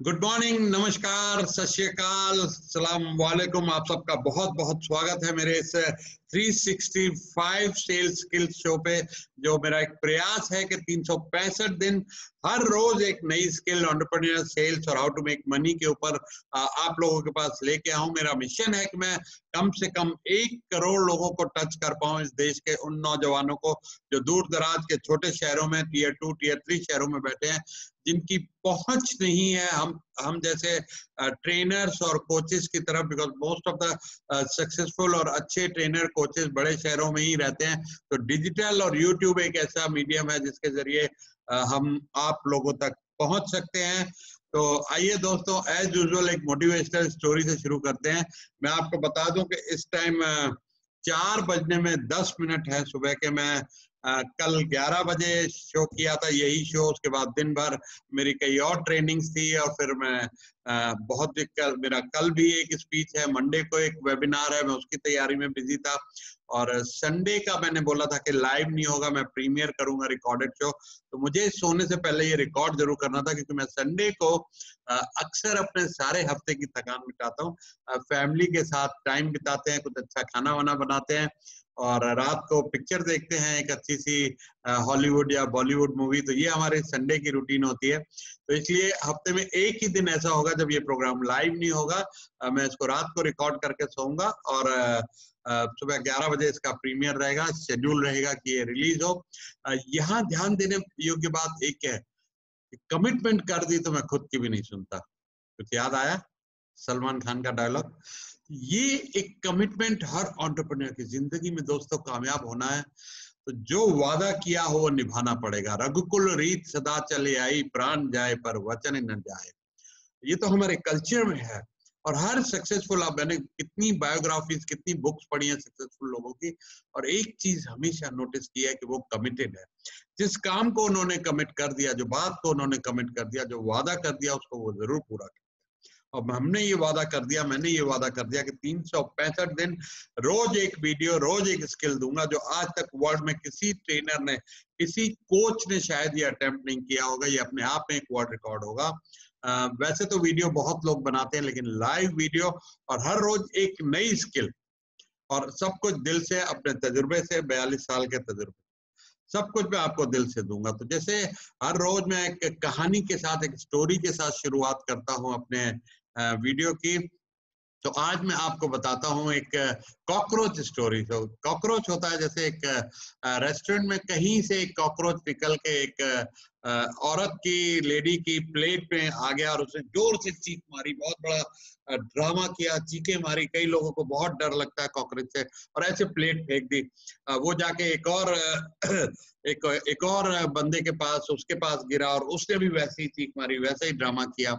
Good morning, नमस्कार, सत श्री अकाल, सलाम वालेकुम। आप सबका बहुत बहुत स्वागत है मेरे इस 365 सेल्स स्किल्स शो पे। जो मेरा एक प्रयास है कि 365 दिन हर रोज एक नई स्किल एंटरप्रेन्योर सेल्स और हाउ टू मेक मनी के ऊपर आप लोगों के पास लेके आऊं। मेरा मिशन है कि मैं कम से कम 1 करोड़ लोगों को टच कर पाऊं, इस देश के उन नौजवानों को जो दूर दराज के छोटे शहरों में, टीयर 2 टीयर 3 शहरों में बैठे हैं, जिनकी पहुंच नहीं है हम जैसे ट्रेनर्स और कोचेस की तरफ। Because most of the successful और अच्छे ट्रेनर कोचेस बड़े शहरों में ही रहते हैं। तो डिजिटल और यूट्यूब एक ऐसा मीडियम है जिसके जरिए हम आप लोगों तक पहुंच सकते हैं। तो आइए दोस्तों, एज यूजुअल एक मोटिवेशनल स्टोरी से शुरू करते हैं। मैं आपको बता दूं कि इस टाइम 4 बजने में 10 मिनट है सुबह के। मैं कल 11 बजे शो किया था, यही शो। उसके बाद दिन भर मेरी कई और ट्रेनिंग्स थी और फिर मैं मेरा कल भी एक स्पीच है, मंडे को एक वेबिनार है, मैं उसकी तैयारी में बिजी था। और संडे का मैंने बोला था कि लाइव नहीं होगा, मैं प्रीमियर करूंगा रिकॉर्डेड शो। तो मुझे सोने से पहले ये रिकॉर्ड जरूर करना था, क्योंकि मैं संडे को अक्सर अपने सारे हफ्ते की थकान मिटाता हूँ, फैमिली के साथ टाइम बिताते हैं, कुछ अच्छा खाना वाना बनाते हैं और रात को पिक्चर देखते हैं, एक अच्छी सी हॉलीवुड या बॉलीवुड मूवी। तो ये हमारे संडे की रूटीन होती है। तो इसलिए हफ्ते में एक ही दिन ऐसा होगा जब ये प्रोग्राम लाइव नहीं होगा। मैं इसको रात को रिकॉर्ड करके सोऊंगा और सुबह 11 बजे इसका प्रीमियर रहेगा, शेड्यूल रहेगा कि ये रिलीज हो। यहाँ ध्यान देने योग्य बात एक है, कमिटमेंट कर दी तो मैं खुद की भी नहीं सुनता। कुछ याद आया सलमान खान का डायलॉग? ये एक कमिटमेंट हर एंटरप्रेन्योर की जिंदगी में दोस्तों कामयाब होना है तो जो वादा किया हो वो निभाना पड़ेगा। रघुकुल रीत सदा चले आई, प्राण जाए पर वचन न जाए। ये तो हमारे कल्चर में है। और हर सक्सेसफुल, आप मैंने कितनी बायोग्राफीज, कितनी बुक्स पढ़ी हैं सक्सेसफुल लोगों की, और एक चीज हमेशा नोटिस की है कि वो कमिटेड है। जिस काम को उन्होंने कमिट कर दिया, जो बात को उन्होंने कमिट कर दिया, जो वादा कर दिया, उसको वो जरूर पूरा कर। अब हमने ये वादा कर दिया, मैंने ये वादा कर दिया कि 365 दिन रोज एक वीडियो, रोज एक स्किल दूंगा, जो आज तक वर्ल्ड में किसी ट्रेनर ने, किसी कोच ने शायद ये अटेम्प्ट नहीं किया होगा। ये अपने आप में एक वर्ल्ड रिकॉर्ड होगा। वैसे तो वीडियो बहुत लोग बनाते हैं, लेकिन लाइव वीडियो और हर रोज एक नई स्किल, और सब कुछ दिल से, अपने तजुर्बे से, 42 साल के तजुर्बे, सब कुछ मैं आपको दिल से दूंगा। तो जैसे हर रोज मैं एक कहानी के साथ, एक स्टोरी के साथ शुरुआत करता हूं अपने वीडियो की, तो आज मैं आपको बताता हूं एक कॉकरोच स्टोरी। तो कॉकरोच होता है जैसे एक रेस्टोरेंट में कहीं से एक कॉकरोच निकल के एक औरत की, लेडी की प्लेट में आ गया और उसने जोर से चीख मारी, बहुत बड़ा ड्रामा किया, चीखें मारी। कई लोगों को बहुत डर लगता है कॉकरोच से, और ऐसे प्लेट फेंक दी। वो जाके एक और बंदे के पास, उसके पास गिरा और उसने भी वैसे ही चीख मारी, वैसे ही ड्रामा किया।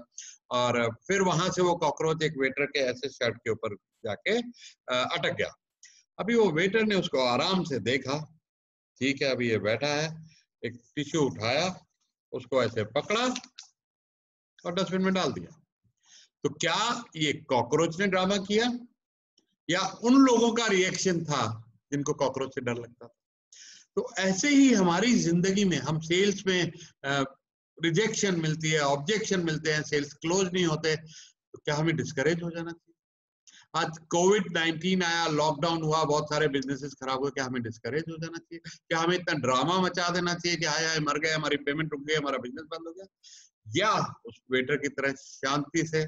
और फिर वहां से वो कॉकरोच एक वेटर के ऐसे शर्ट के ऊपर जाके अटक गया। अभी वो वेटर ने उसको आराम से देखा, ठीक है अभी ये बैठा है, एक टिश्यू उठाया, उसको ऐसे पकड़ा और डस्टबिन में डाल दिया। तो क्या ये कॉकरोच ने ड्रामा किया या उन लोगों का रिएक्शन था जिनको कॉकरोच से डर लगता था? तो ऐसे ही हमारी जिंदगी में, हम सेल्स में रिजेक्शन मिलती है, ऑब्जेक्शन मिलते हैं, सेल्स क्लोज नहीं होते, तो क्या हमें डिस्करेज हो जाना चाहिए? आज कोविड-19 आया, लॉकडाउन हुआ, बहुत सारे बिजनेसेस खराब हुए, क्या हमें डिस्करेज हो जाना चाहिए? क्या हमें इतना ड्रामा मचा देना चाहिए कि हाय हाय मर गए, हमारी पेमेंट रुक गई, हमारा बिजनेस बंद हो गया? या उस वेटर की तरह शांति से?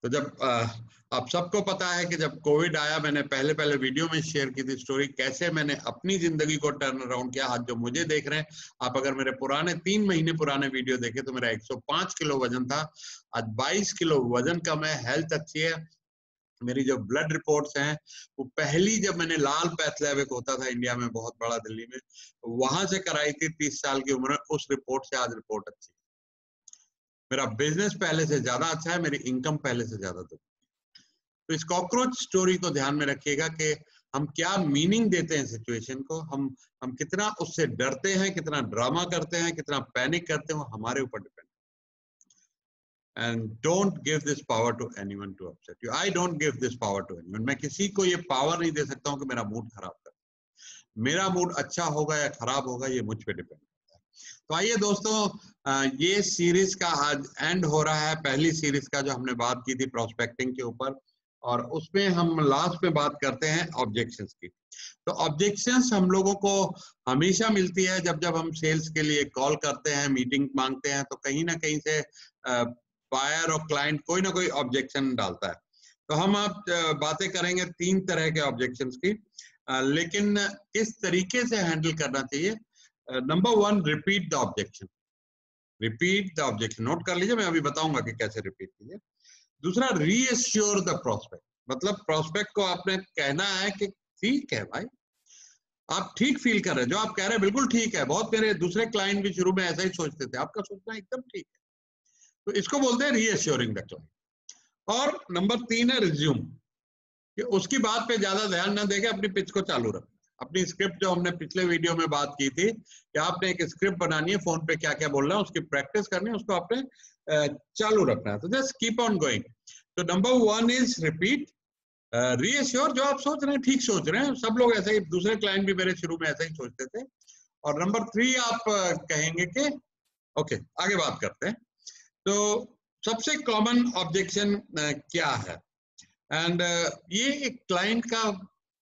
तो जब आप सबको पता है कि जब कोविड आया, मैंने पहले पहले वीडियो में शेयर की थी स्टोरी, कैसे मैंने अपनी जिंदगी को टर्न अराउंड किया। आज जो मुझे देख रहे हैं, आप अगर मेरे पुराने 3 महीने पुराने वीडियो देखे तो मेरा 105 किलो वजन था, आज 22 किलो वजन कम है, हेल्थ अच्छी है। मेरी जो ब्लड रिपोर्ट्स हैं, वो पहली जब मैंने लाल पैथलैब होता था इंडिया में, बहुत बड़ा दिल्ली में, वहां से कराई थी 30 साल की उम्र, उस रिपोर्ट से आज रिपोर्ट अच्छी है। मेरा बिजनेस पहले से ज्यादा अच्छा है, मेरी इनकम पहले से ज्यादा। तो इस कॉकरोच स्टोरी को ध्यान में रखिएगा कि हम क्या मीनिंग देते हैं सिचुएशन को, हम कितना उससे डरते हैं, कितना ड्रामा करते हैं, कितना पैनिक करते हैं, वो हमारे ऊपर depend. And don't give this power to anyone to upset you. I don't give this power to anyone. मैं किसी को ये पावर नहीं दे सकता हूँ कि मेरा मूड खराब कर। मेरा मूड अच्छा होगा या खराब होगा, ये मुझ पे डिपेंड करता है। तो आइए दोस्तों, ये सीरीज का आज एंड हो रहा है, पहली सीरीज का जो हमने बात की थी प्रोस्पेक्टिंग के ऊपर, और उसमें हम लास्ट में बात करते हैं ऑब्जेक्शंस की। तो ऑब्जेक्शंस हम लोगों को हमेशा मिलती है जब जब हम सेल्स के लिए कॉल करते हैं, मीटिंग मांगते हैं, तो कहीं ना कहीं से बायर और क्लाइंट कोई ना कोई ऑब्जेक्शन डालता है। तो हम आप बातें करेंगे 3 तरह के ऑब्जेक्शंस की, लेकिन इस तरीके से हैंडल करना चाहिए। Number 1, repeat the objection. Repeat the objection, note कर लीजिए, मैं अभी बताऊंगा कि कैसे रिपीट कीजिए। दूसरा, रीएश्योर द प्रोस्पेक्ट, मतलब प्रोस्पेक्ट को आपने कहना है कि ठीक है भाई, आप ठीक फील कर रहे हैं, जो आप कह रहे हैं बिल्कुल ठीक है, बहुत मेरे दूसरे क्लाइंट भी शुरू में ऐसा ही सोचते थे, आपका सोचना एकदम ठीक है। तो इसको बोलते हैं रीएश्योरिंग द क्लाइंट। और नंबर 3 है रिज्यूम, कि उसकी बात पे ज्यादा ध्यान ना देके अपनी पिच को चालू रखना। अपनी स्क्रिप्ट जो हमने पिछले वीडियो में बात की थी कि आपने एक स्क्रिप्ट बनानी है, फोन पे क्या क्या बोलना है उसकी प्रैक्टिस करनी है, उसको आपने चालू रखना है। तो जस्ट कीप ऑन गोइंग। तो नंबर 1 इज रिपीट, रीएश्योर, जो आप सोच रहे हैं ठीक सोच रहे हैं, सब लोग ऐसे ही, दूसरे क्लाइंट भी मेरे शुरू में ऐसा ही सोचते थे। और नंबर 3 आप कहेंगे कि ओके, आगे बात करते हैं। तो सबसे कॉमन ऑब्जेक्शन क्या है, एंड ये एक क्लाइंट का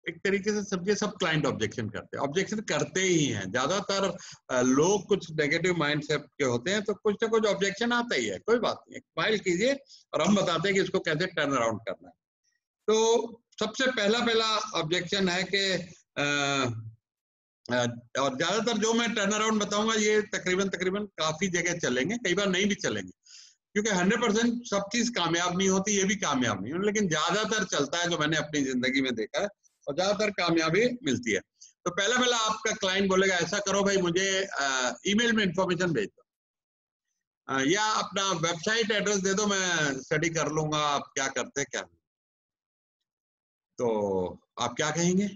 एक तरीके से समझिए, सब क्लाइंट ऑब्जेक्शन करते ही हैं। ज्यादातर लोग कुछ नेगेटिव माइंडसेट के होते हैं, तो कुछ ना कुछ ऑब्जेक्शन आता ही है, कोई बात नहीं, स्माइल कीजिए और हम बताते हैं कि इसको कैसे टर्न अराउंड करना है। तो सबसे पहला ऑब्जेक्शन है कि और ज्यादातर जो मैं टर्न अराउंड बताऊंगा ये तकरीबन काफी जगह चलेंगे, कई बार नहीं भी चलेंगे, क्योंकि 100% सब चीज कामयाब नहीं होती, ये भी कामयाब नहीं होती, लेकिन ज्यादातर चलता है जो मैंने अपनी जिंदगी में देखा है, और ज्यादातर कामयाबी मिलती है। तो पहला आपका क्लाइंट बोलेगा ऐसा करो भाई, मुझे ईमेल में इंफॉर्मेशन भेज दो, या अपना वेबसाइट एड्रेस दे दो, मैं स्टडी कर लूंगा आप क्या करते क्या। तो आप क्या कहेंगे?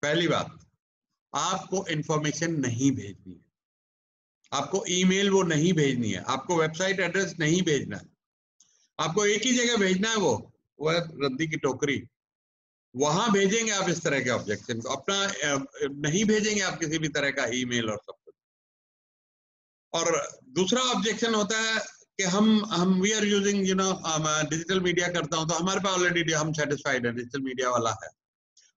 पहली बात, आपको इंफॉर्मेशन नहीं भेजनी है, आपको ईमेल वो नहीं भेजनी है, आपको वेबसाइट एड्रेस नहीं भेजना है, आपको एक ही जगह भेजना है, वो है रद्दी की टोकरी। वहां भेजेंगे आप इस तरह के ऑब्जेक्शन को, अपना नहीं भेजेंगे आप किसी भी तरह का ईमेल और सब कुछ। और दूसरा ऑब्जेक्शन होता है कि हम we are using digital media करता हूं, तो हमारे पास ऑलरेडी हम सेटिस्फाइड है, डिजिटल मीडिया वाला है।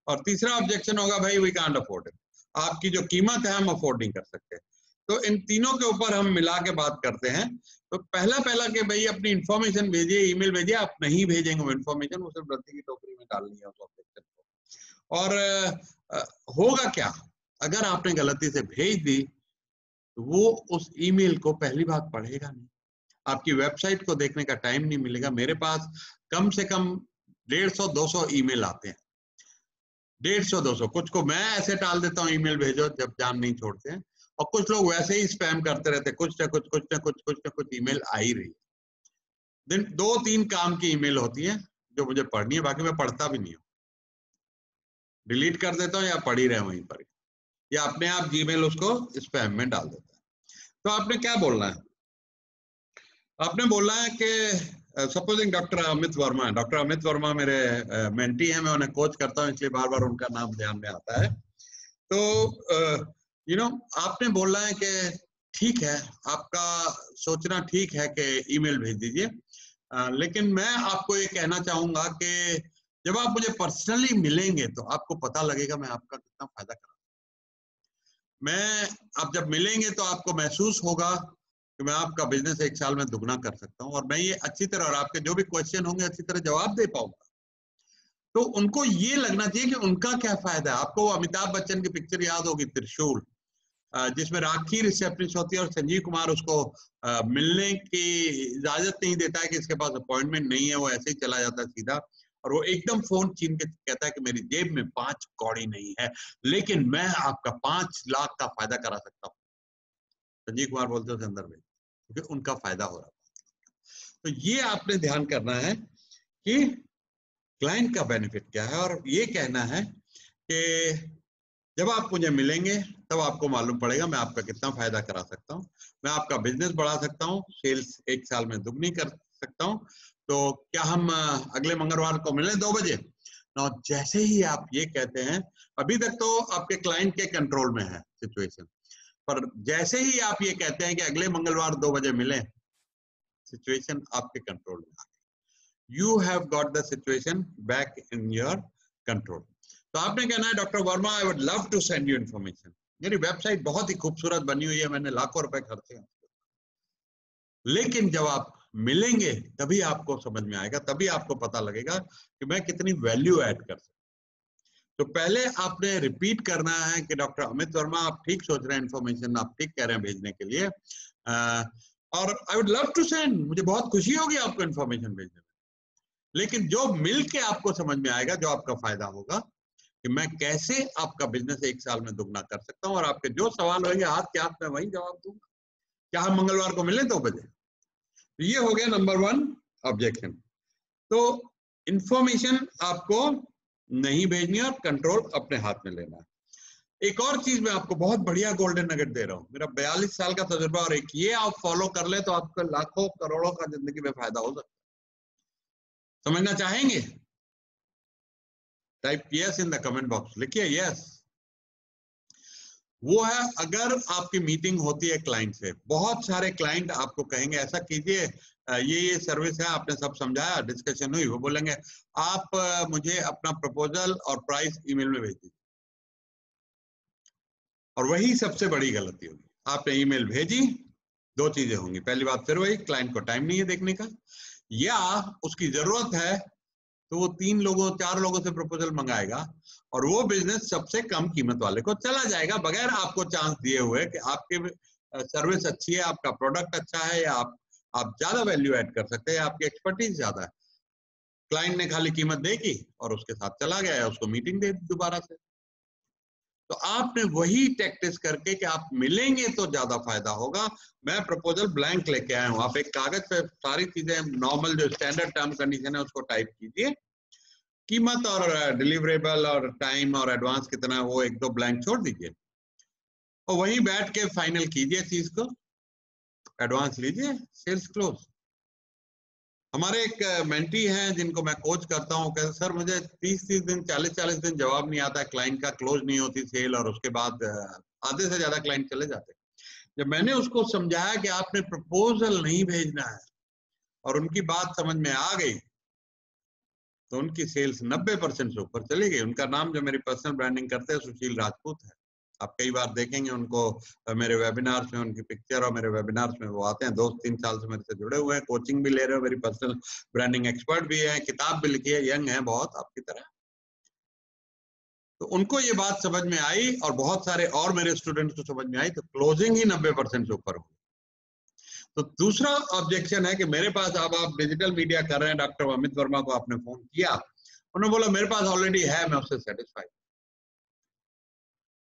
और तीसरा ऑब्जेक्शन होगा भाई वी कांट अफोर्ड इट, आपकी जो कीमत है हम अफोर्ड नहीं कर सकते। तो इन तीनों के ऊपर हम मिला के बात करते हैं। तो पहला कि भाई अपनी इंफॉर्मेशन भेजिए, ईमेल भेजिए, आप नहीं भेजेंगे वो इंफॉर्मेशन, वो सिर्फ रद्दी की टोकरी में डालनी है उस ऑब्जेक्शन को। और होगा क्या अगर आपने गलती से भेज दी, तो वो उस ईमेल को पहली बात पढ़ेगा नहीं, आपकी वेबसाइट को देखने का टाइम नहीं मिलेगा। मेरे पास कम से कम 150-200 ईमेल आते हैं, 150-200। कुछ को मैं ऐसे टाल देता हूँ ईमेल भेजो जब जान नहीं छोड़ते हैं, और कुछ लोग वैसे ही स्पैम करते रहते, कुछ ना कुछ ईमेल आ ही रही है। दिन 2-3 काम की ईमेल होती है जो मुझे पढ़नी है, बाकी मैं पढ़ता भी नहीं हूँ, डिलीट कर देता हूँ या पढ़ ही रहे वहीं पर, या अपने आप जीमेल उसको स्पैम में डाल देता है। तो आपने क्या बोलना है? आपने बोलना है कि सपोजिंग डॉक्टर अमित वर्मा मेरे मेंटी हैं, मैं उन्हें कोच करता हूँ, इसलिए बार बार उनका नाम ध्यान में आता है। तो आपने बोलना है कि ठीक है, आपका सोचना ठीक है कि ईमेल भेज दीजिए, लेकिन मैं आपको ये कहना चाहूंगा कि जब आप मुझे पर्सनली मिलेंगे तो आपको पता लगेगा मैं आपका कितना फायदा कर रहा हूं। आप जब मिलेंगे तो आपको महसूस होगा कि मैं आपका बिजनेस 1 साल में दुगना कर सकता हूँ, और मैं ये अच्छी तरह, और आपके जो भी क्वेश्चन होंगे अच्छी तरह जवाब दे पाऊंगा। तो उनको ये लगना चाहिए कि उनका क्या फायदा है। आपको अमिताभ बच्चन की पिक्चर याद होगी, त्रिशूल, जिसमें राखी रिसेप्शनिस्ट होती है और संजीव कुमार उसको मिलने की इजाजत नहीं देता है कि इसके पास अपॉइंटमेंट नहीं है, वो ऐसे ही चला जाता है सीधा, और वो एकदम फोन छीन के कहता है कि मेरी जेब में 5 कौड़ी नहीं है, लेकिन मैं आपका 5 लाख का फायदा करा सकता हूँ। संजीव कुमार बोलते हैं अंदर में, क्योंकि उनका फायदा हो रहा है। तो ये आपने ध्यान करना है कि क्लाइंट का बेनिफिट क्या है, और ये कहना है कि जब आप मुझे मिलेंगे तब आपको मालूम पड़ेगा मैं आपका कितना फायदा करा सकता हूँ, मैं आपका बिजनेस बढ़ा सकता हूँ, सेल्स 1 साल में दुगनी कर सकता हूँ। तो क्या हम अगले मंगलवार को मिलें 2 बजे? ना, जैसे ही आप ये कहते हैं, अभी तक तो आपके क्लाइंट के कंट्रोल में है सिचुएशन, पर जैसे ही आप ये कहते हैं कि अगले मंगलवार 2 बजे मिलें, सिचुएशन आपके कंट्रोल में आ गई। You have got the situation back in your control. तो आपने कहना है doctor Verma I would love to send you information. मेरी वेबसाइट बहुत ही खूबसूरत बनी हुई है, मैंने लाखों रुपए खर्चे हैं, लेकिन जब आप मिलेंगे तभी आपको समझ में आएगा, तभी आपको पता लगेगा कि मैं कितनी वैल्यू ऐड कर सकता हूं। तो पहले आपने रिपीट करना है कि डॉक्टर अमित वर्मा आप ठीक सोच रहे हैं, इन्फॉर्मेशन आप ठीक कह रहे हैं भेजने के लिए, और I would love to send, मुझे बहुत खुशी होगी आपको इन्फॉर्मेशन भेजने में। लेकिन जो मिल के आपको समझ में आएगा, जो आपका फायदा होगा कि मैं कैसे आपका बिजनेस 1 साल में दुगना कर सकता हूं, और आपके जो सवाल होंगे हाथ के हाथ में वही जवाब दूंगा। क्या हम मंगलवार को मिलें 2 बजे? ये हो गया नंबर 1 ऑब्जेक्शन। तो इंफॉर्मेशन आपको नहीं भेजनी और कंट्रोल अपने हाथ में लेना है। एक और चीज मैं आपको बहुत बढ़िया गोल्डन नगेट दे रहा हूं, मेरा 42 साल का तजुर्बा, और एक ये आप फॉलो कर ले तो आपका लाखों करोड़ों का जिंदगी में फायदा हो सकता है। समझना चाहेंगे? Type yes in the comment box, लिखिए यस। वो है, अगर आपकी मीटिंग होती है क्लाइंट से, बहुत सारे क्लाइंट आपको कहेंगे ऐसा कीजिए, ये सर्विस है, आपने सब समझाया, डिस्कशन हुई, वो बोलेंगे आप मुझे अपना प्रपोजल और प्राइस ईमेल में भेज दीजिए। और वही सबसे बड़ी गलती होगी। आपने ईमेल भेजी, 2 चीजें होंगी, पहली बात फिर वही, क्लाइंट को टाइम नहीं है देखने का, या उसकी जरूरत है तो वो 3 लोगों 4 लोगों से प्रपोजल मंगाएगा और वो बिजनेस सबसे कम कीमत वाले को चला जाएगा, बगैर आपको चांस दिए हुए कि आपके सर्विस अच्छी है, आपका प्रोडक्ट अच्छा है, या आप ज्यादा वैल्यू ऐड कर सकते हैं, आपकी एक्सपर्टीज ज्यादा है। क्लाइंट ने खाली कीमत देखी और उसके साथ चला गया, या उसको मीटिंग दे दी दोबारा से। तो आपने वही टैक्टिस करके कि आप मिलेंगे तो ज्यादा फायदा होगा। मैं प्रपोजल ब्लैंक लेके आया हूं, आप एक कागज पे सारी चीजें नॉर्मल जो स्टैंडर्ड टर्म कंडीशन है उसको टाइप कीजिए, कीमत और डिलीवरेबल और टाइम और एडवांस कितना है वो 1-2 ब्लैंक छोड़ दीजिए, और वहीं बैठ के फाइनल कीजिए चीज को, एडवांस लीजिए, सेल्स क्लोज। हमारे एक मेंटी हैं जिनको मैं कोच करता हूँ, कहते सर मुझे 30-30 दिन 40-40 दिन जवाब नहीं आता है, क्लाइंट का क्लोज नहीं होती सेल, और उसके बाद आधे से ज्यादा क्लाइंट चले जाते। जब मैंने उसको समझाया कि आपने प्रपोजल नहीं भेजना है और उनकी बात समझ में आ गई, तो उनकी सेल्स 90% से ऊपर चली गई। उनका नाम, जो मेरी पर्सनल ब्रांडिंग करते हैं, सुशील राजपूत है। आप कई बार देखेंगे उनको मेरे वेबिनार्स में, उनकी पिक्चर और मेरे वेबिनार्स में वो आते हैं। 2-3 साल से मेरे से जुड़े हुए हैं, कोचिंग भी ले रहे हो, मेरी पर्सनल ब्रांडिंग एक्सपर्ट भी है, किताब भी लिखी है, यंग है बहुत आपकी तरह। तो उनको ये बात समझ में आई और बहुत सारे और मेरे स्टूडेंट्स को समझ में आई, तो क्लोजिंग ही 90% से ऊपर हो। तो दूसरा ऑब्जेक्शन है कि मेरे पास, अब आप डिजिटल मीडिया कर रहे हैं, डॉक्टर अमित वर्मा को आपने फोन किया, उन्होंने बोला मेरे पास ऑलरेडी है, मैं उससे सेटिस्फाइड।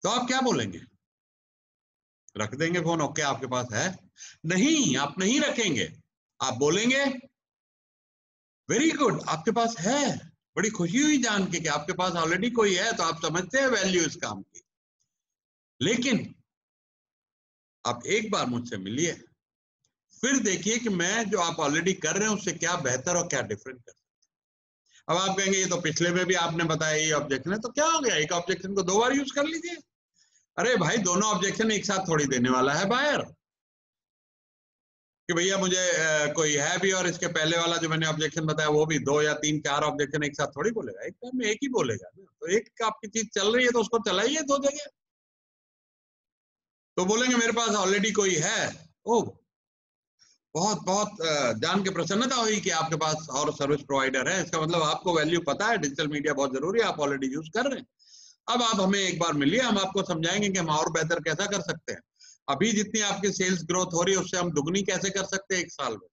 तो आप क्या बोलेंगे? रख देंगे फोन, ओके आपके पास है? नहीं, आप नहीं रखेंगे, आप बोलेंगे वेरी गुड आपके पास है, बड़ी खुशी हुई जान के कि आपके पास ऑलरेडी कोई है, तो आप समझते हैं वैल्यू इस काम की। लेकिन आप एक बार मुझसे मिलिए, फिर देखिए कि मैं जो आप ऑलरेडी कर रहे हैं उससे क्या बेहतर और क्या डिफरेंट कर सकते हैं। अब आप कहेंगे ये तो पिछले में भी आपने बताया ये ऑब्जेक्शन है, तो क्या हो गया, एक ऑब्जेक्शन को 2 बार यूज कर लीजिए। अरे भाई, दोनों ऑब्जेक्शन एक साथ थोड़ी देने वाला है बायर, कि भैया मुझे कोई है भी और इसके पहले वाला जो मैंने ऑब्जेक्शन बताया वो भी, 2 या 3-4 ऑब्जेक्शन एक साथ थोड़ी बोलेगा, एक टाइम में एक ही बोलेगा ना। तो एक आपकी चीज चल रही है तो उसको चलाइए 2 जगह। तो बोलेंगे मेरे पास ऑलरेडी कोई है, ओ बहुत बहुत जान के प्रसन्नता हुई कि आपके पास और सर्विस प्रोवाइडर है, इसका मतलब आपको वैल्यू पता है, डिजिटल मीडिया बहुत जरूरी है, आप ऑलरेडी यूज कर रहे हैं। अब आप हमें एक बार मिलिए, हम आपको समझाएंगे कि हम और बेहतर कैसा कर सकते हैं। अभी जितनी आपकी सेल्स ग्रोथ हो रही है उससे हम दुगनी कैसे कर सकते हैं 1 साल में,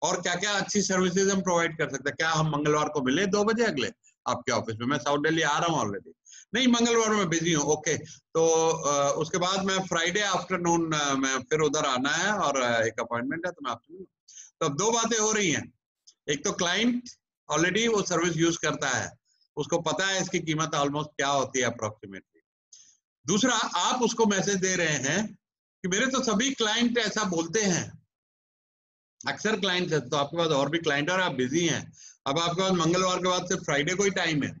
और क्या क्या अच्छी सर्विसेज हम प्रोवाइड कर सकते हैं। क्या हम मंगलवार को मिले 2 बजे अगले आपके ऑफिस में? मैं साउथ दिल्ली आ रहा हूँ ऑलरेडी। नहीं, मंगलवार में बिजी हूँ, ओके। तो उसके बाद मैं फ्राइडे आफ्टरनून मैं फिर उधर आना है और एक अपॉइंटमेंट है, तो मैं आपसे मिलूँ। तो अब 2 बातें हो रही हैं, एक तो क्लाइंट ऑलरेडी वो सर्विस यूज करता है, उसको पता है इसकी कीमत ऑलमोस्ट क्या होती है अप्रोक्सीमेटली। दूसरा, आप उसको मैसेज दे रहे हैं कि मेरे तो सभी क्लाइंट ऐसा बोलते हैं, अक्सर क्लाइंट है, तो आपके पास और भी क्लाइंट और आप बिजी हैं। अब आपके पास मंगलवार के बाद सिर्फ फ्राइडे को ही टाइम है।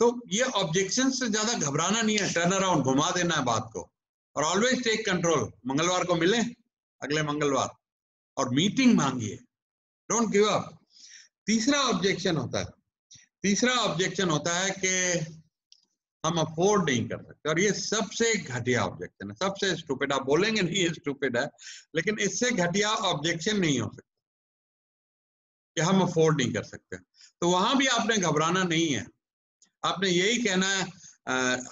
तो ये ऑब्जेक्शन से ज्यादा घबराना नहीं है, टर्न अराउंड, घुमा देना है बात को। और ऑलवेज टेक कंट्रोल। मंगलवार को मिले, अगले मंगलवार, और मीटिंग मांगिए, डोंट गिव अप। तीसरा ऑब्जेक्शन होता है कि हम अफोर्ड नहीं कर सकते, और ये सबसे घटिया ऑब्जेक्शन है, सबसे स्टूपिड। आप बोलेंगे नहीं ये स्टूपिड है, लेकिन इससे घटिया ऑब्जेक्शन नहीं हो सकता कि हम अफोर्ड नहीं कर सकते। तो वहां भी आपने घबराना नहीं है, आपने यही कहना है,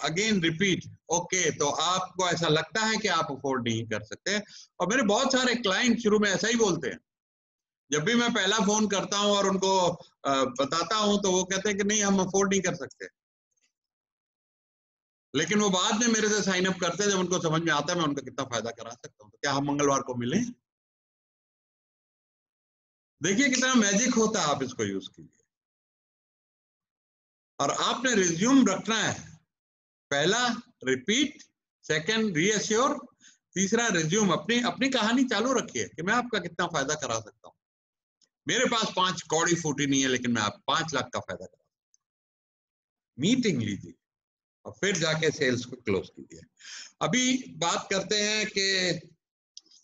अगेन रिपीट, ओके, तो आपको ऐसा लगता है कि आप अफोर्ड नहीं कर सकते। और मेरे बहुत सारे क्लाइंट शुरू में ऐसा ही बोलते हैं, जब भी मैं पहला फोन करता हूं और उनको बताता हूं तो वो कहते हैं कि नहीं हम अफोर्ड नहीं कर सकते, लेकिन वो बाद में मेरे से साइन अप करते हैं जब उनको समझ में आता है मैं उनका कितना फायदा करा सकता हूं। तो क्या हम मंगलवार को मिले? देखिए कितना मैजिक होता है, आप इसको यूज कीजिए। और आपने रिज्यूम रखना है, पहला रिपीट, सेकंड रीअश्योर, तीसरा रिज्यूम। अपनी अपनी कहानी चालू रखिए कि मैं आपका कितना फायदा करा सकता हूं। मेरे पास 5 कौड़ी फूटी नहीं है, लेकिन मैं आप 5 लाख का फायदा करा सकता हूं। मीटिंग लीजिए और फिर जाके सेल्स को क्लोज कीजिए। अभी बात करते हैं कि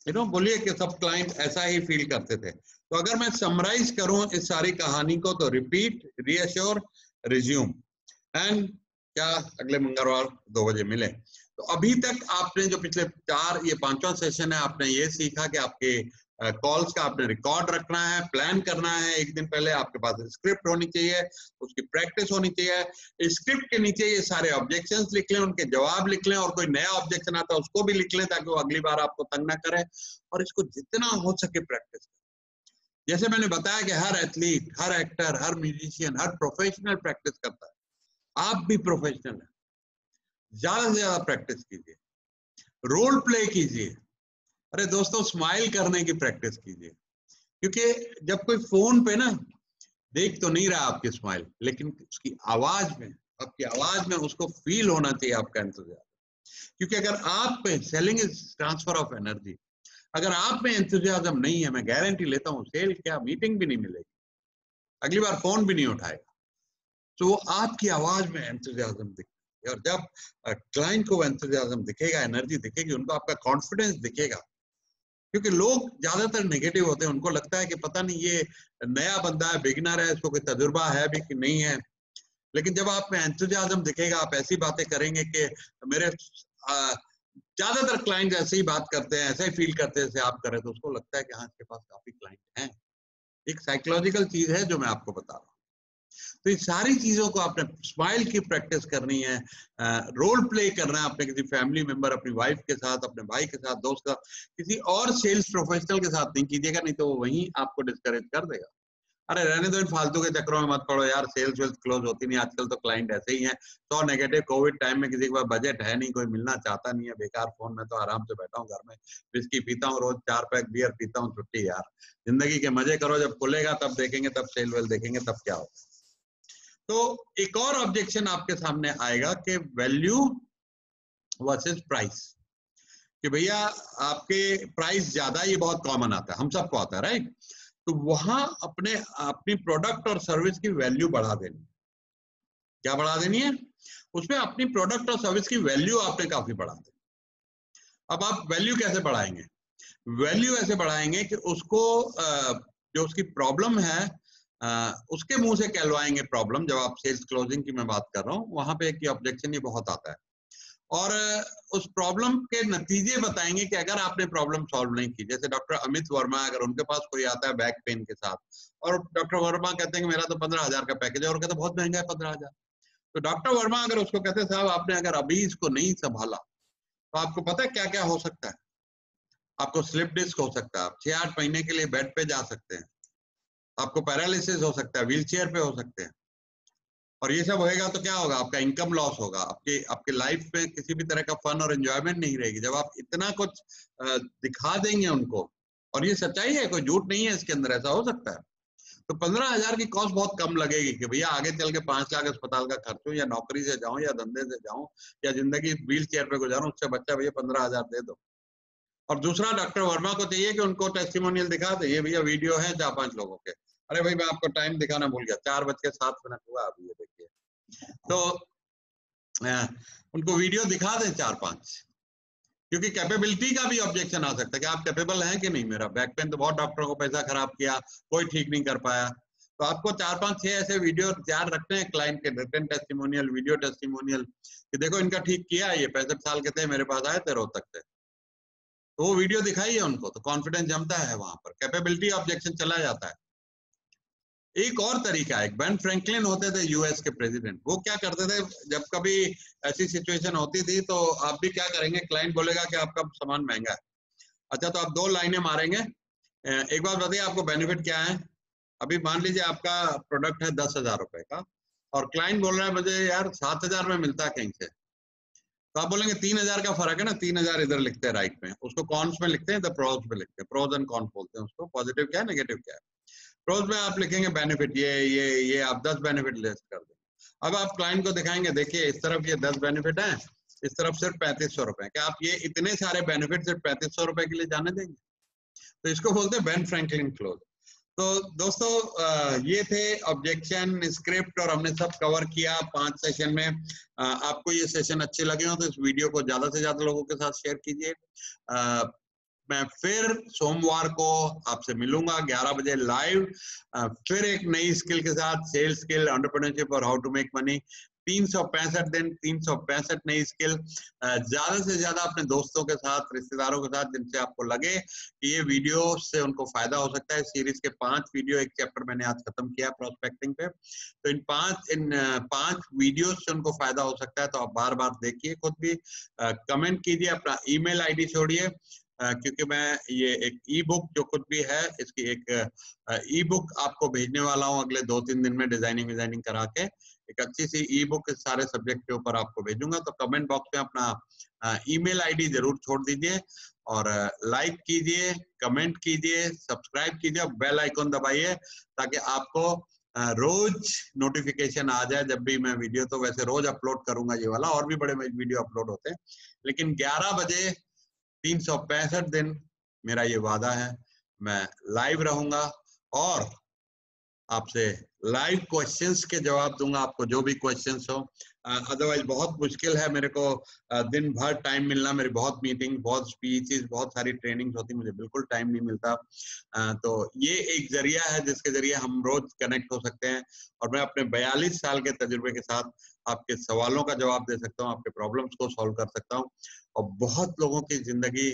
बोलिए कि सब क्लाइंट ऐसा ही फील करते थे। तो अगर मैं समराइज करूं इस सारी कहानी को, तो रिपीट, रीअश्योर, रिज्यूम, एंड क्या अगले मंगलवार 2 बजे मिले। तो अभी तक आपने जो पिछले 4, ये 5वां सेशन है, आपने ये सीखा कि आपके कॉल्स का आपने रिकॉर्ड रखना है, प्लान करना है। एक दिन पहले आपके पास स्क्रिप्ट होनी चाहिए, उसकी प्रैक्टिस होनी चाहिए। स्क्रिप्ट के नीचे ये सारे ऑब्जेक्शंस लिख लें, उनके जवाब लिख लें, और कोई नया ऑब्जेक्शन आता है उसको भी लिख लें ताकि वो अगली बार आपको तंग ना करे। और इसको जितना हो सके प्रैक्टिस, जैसे मैंने बताया कि हर एथलीट, हर एक्टर, हर म्यूजिशियन, हर प्रोफेशनल प्रैक्टिस करता है, आप भी प्रोफेशनल हैं, ज्यादा से ज्यादा प्रैक्टिस कीजिए, रोल प्ले कीजिए। अरे दोस्तों, स्माइल करने की प्रैक्टिस कीजिए, क्योंकि जब कोई फोन पे ना देख तो नहीं रहा आपकी स्माइल, लेकिन उसकी आवाज में, आपकी आवाज में उसको फील होना चाहिए आपका एंथुसियाज्म। क्योंकि अगर आप पे, selling is transfer of energy, अगर आप में एंथुसियाज्म नहीं है, मैं गारंटी लेता हूँ सेल क्या, मीटिंग भी नहीं मिलेगी, अगली बार फोन भी नहीं उठाएगा। तो वो आपकी आवाज में एंथुसियाज्म दिखेगा, और जब क्लाइंट को एंथुसियाज्म दिखेगा, एनर्जी दिखेगी, उनको आपका कॉन्फिडेंस दिखेगा। क्योंकि लोग ज्यादातर नेगेटिव होते हैं, उनको लगता है कि पता नहीं ये नया बंदा है, बिगिनर है, इसको कोई तजुर्बा है भी कि नहीं है। लेकिन जब आप में एंथुसियाज्म दिखेगा, आप ऐसी बातें करेंगे कि मेरे ज्यादातर क्लाइंट ऐसे ही बात करते हैं, ऐसे ही फील करते हैं जैसे आप करें, तो उसको लगता है कि हाँ इसके पास काफी क्लाइंट हैं। एक साइकोलॉजिकल चीज है जो मैं आपको बता रहा हूँ। तो ये सारी चीजों को आपने, स्माइल की प्रैक्टिस करनी है, रोल प्ले करना है अपने किसी फैमिली मेंबर, अपनी वाइफ के साथ, अपने भाई के साथ, दोस्त का, किसी और सेल्स प्रोफेशनल के साथ नहीं कीजिएगा, नहीं तो वो वहीं आपको डिस्करेज कर देगा। अरे रहने दो, इन फालतू के चक्करों में मत पड़ो यार, सेल्स वेल्स क्लोज होती नहीं आजकल, तो क्लाइंट ऐसे ही हैं। 100 नेगेटिव, कोविड टाइम में किसी के पास बजट है नहीं, कोई मिलना चाहता नहीं है, बेकार फोन में तो आराम से बैठा हूँ घर में, विस्की पीता हूँ, रोज 4 पैक बियर पीता हूँ, छुट्टी यार, जिंदगी के मजे करो, जब खुलेगा तब देखेंगे, तब सेल वेल देखेंगे, तब क्या होगा। तो एक और ऑब्जेक्शन आपके सामने आएगा कि वैल्यू वर्सेस प्राइस, कि भैया आपके प्राइस ज्यादा, ये बहुत कॉमन आता है, हम सबको आता है, राइट। तो वहां अपनी प्रोडक्ट और सर्विस की वैल्यू बढ़ा देनी। क्या बढ़ा देनी है? उसमें अपनी प्रोडक्ट और सर्विस की वैल्यू आपने काफी बढ़ा देनी। अब आप वैल्यू कैसे बढ़ाएंगे? वैल्यू ऐसे बढ़ाएंगे कि उसको जो उसकी प्रॉब्लम है उसके मुंह से कहलवाएंगे प्रॉब्लम। जब आप सेल्स क्लोजिंग की मैं बात कर रहा हूँ, वहां पे एक ऑब्जेक्शन ये बहुत आता है, और उस प्रॉब्लम के नतीजे बताएंगे कि अगर आपने प्रॉब्लम सॉल्व नहीं की, जैसे डॉक्टर अमित वर्मा, अगर उनके पास कोई आता है बैक पेन के साथ, और डॉक्टर वर्मा कहते हैं कि मेरा तो 15,000 का पैकेज है, और कहते हैं बहुत महंगा है 15,000। तो डॉक्टर वर्मा अगर उसको कहते हैं साहब आपने अगर अभी इसको नहीं संभाला, तो आपको पता है क्या क्या हो सकता है? आपको स्लिप डिस्क हो सकता है, आप 6-8 महीने के लिए बेड पे जा सकते हैं, आपको पैरालिसिस हो सकता है, व्हील चेयर पे हो सकते हैं। और ये सब होएगा तो क्या होगा? आपका इनकम लॉस होगा, आपके लाइफ में किसी भी तरह का फन और एंजॉयमेंट नहीं रहेगी। जब आप इतना कुछ दिखा देंगे उनको, और ये सच्चाई है, कोई झूठ नहीं है इसके अंदर, ऐसा हो सकता है, तो 15,000 की कॉस्ट बहुत कम लगेगी कि भैया आगे चल के 5 लाख अस्पताल का खर्च हो, या नौकरी से जाऊं, या धंधे से जाऊं, या जिंदगी व्हील चेयर पे गुजारूं, उससे बच्चा भैया 15,000 दे दो। और दूसरा, डॉक्टर वर्मा को चाहिए कि उनको टेस्टिमोनियल दिखा दे, ये भैया वीडियो है 4-5 लोगों के। अरे भाई मैं आपको टाइम दिखाना भूल गया, 4:07 हुआ अभी, ये देखिए। तो उनको वीडियो दिखा दें 4-5, क्योंकि कैपेबिलिटी का भी ऑब्जेक्शन आ सकता है कि आप कैपेबल हैं कि नहीं। मेरा बैक पेन तो बहुत डॉक्टरों को पैसा खराब किया, कोई ठीक नहीं कर पाया। तो आपको 4-5-6 ऐसे वीडियो तैयार रखने हैं क्लाइंट के, रिटन टेस्टिमोनियल, वीडियो टेस्टिमोनियल, कि देखो इनका ठीक किया, ये 65 साल के थे, मेरे पास आए थे रोहतक से। तो वो वीडियो दिखाइए उनको, तो कॉन्फिडेंस जमता है वहां पर, कैपेबिलिटी ऑब्जेक्शन चला जाता है। एक और तरीका है, बेन फ्रैंकलिन होते थे यूएस के प्रेसिडेंट, वो क्या करते थे, जब कभी ऐसी सिचुएशन होती थी तो आप भी क्या करेंगे, क्लाइंट बोलेगा कि आपका सामान महंगा है, अच्छा तो आप 2 लाइनें मारेंगे, एक बात बताइए आपको बेनिफिट क्या है। अभी मान लीजिए आपका प्रोडक्ट है 10,000 रुपए का और क्लाइंट बोल रहा है मुझे यार 7,000 में मिलता है कहीं से, तो आप बोलेंगे 3,000 का फर्क है ना, 3,000 इधर लिखते हैं राइट में, उसको कॉन्स में लिखते हैं, इधर प्रोज में लिखते हैं, प्रोज एंड कॉन्स बोलते हैं उसको, पॉजिटिव क्या है नेगेटिव क्या है। प्रोज में आप लिखेंगे बेनिफिट, ये आप 10 बेनिफिट लिस्ट कर दें। अब आप क्लाइंट को दिखाएंगे, देखिए इस तरफ ये 10 बेनिफिट हैं, इस तरफ सिर्फ 3500 रुपए, क्या आप ये इतने सारे बेनिफिट सिर्फ 3500 रुपए के लिए जाने देंगे? तो इसको बोलते हैं बेन फ्रैंकलिन क्लोज। तो दोस्तों ये थे ऑब्जेक्शन, स्क्रिप्ट, और हमने सब कवर किया 5 सेशन में। आपको ये सेशन अच्छे लगे हो तो इस वीडियो को ज्यादा से ज्यादा लोगों के साथ शेयर कीजिए। मैं फिर सोमवार को आपसे मिलूंगा 11 बजे लाइव, फिर एक नई स्किल के साथ, सेल्स स्किल, एंटरप्रेन्योरशिप और हाउ टू मेक मनी। 365 दिन, 365 नई स्किल। ज्यादा से ज्यादा अपने दोस्तों के साथ, रिश्तेदारों के साथ, जिनसे आपको लगे कि ये वीडियो से उनको फायदा हो सकता है। सीरीज के 5 वीडियो, एक चैप्टर मैंने आज खत्म किया प्रोस्पेक्टिंग पे, तो इन 5 वीडियो से उनको फायदा हो सकता है। तो आप बार बार देखिए, खुद भी कमेंट कीजिए, अपना ईमेल आईडी छोड़िए, क्योंकि मैं ये एक ई बुक जो कुछ भी है, इसकी एक ई बुक आपको भेजने वाला हूँ अगले 2-3 दिन में, डिजाइनिंग करा के एक अच्छी सी ई बुक सारे सब्जेक्ट के ऊपर आपको भेजूंगा। तो कमेंट बॉक्स में अपना ईमेल आईडी जरूर छोड़ दीजिए, और लाइक कीजिए, कमेंट कीजिए, सब्सक्राइब कीजिए, बेल आइकन दबाइए, ताकि आपको रोज नोटिफिकेशन आ जाए जब भी मैं वीडियो, तो वैसे रोज अपलोड करूंगा ये वाला, और भी बड़े वीडियो अपलोड होते हैं, लेकिन 11 बजे 365 दिन मेरा ये वादा है, मैं लाइव रहूंगा और आपसे लाइव क्वेश्चंस के जवाब दूंगा, आपको जो भी क्वेश्चंस हो। अदरवाइज बहुत मुश्किल है मेरे को दिन भर टाइम मिलना, मेरी बहुत मीटिंग, बहुत स्पीचेस, बहुत सारी ट्रेनिंग्स होती, मुझे बिल्कुल टाइम नहीं मिलता। तो ये एक जरिया है जिसके जरिए हम रोज कनेक्ट हो सकते हैं, और मैं अपने 42 साल के तजुर्बे के साथ आपके सवालों का जवाब दे सकता हूँ, आपके प्रॉब्लम्स को सॉल्व कर सकता हूँ। और बहुत लोगों की जिंदगी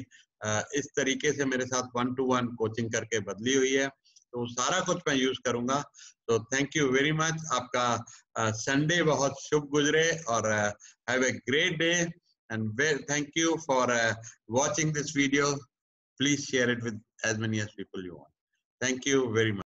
इस तरीके से मेरे साथ 1-to-1 कोचिंग करके बदली हुई है, तो सारा कुछ मैं यूज करूंगा। तो थैंक यू वेरी मच। आपका संडे बहुत शुभ गुजरे, और have a great day, and thank you for watching this video. Please share it with as many as people you want. Thank you very much.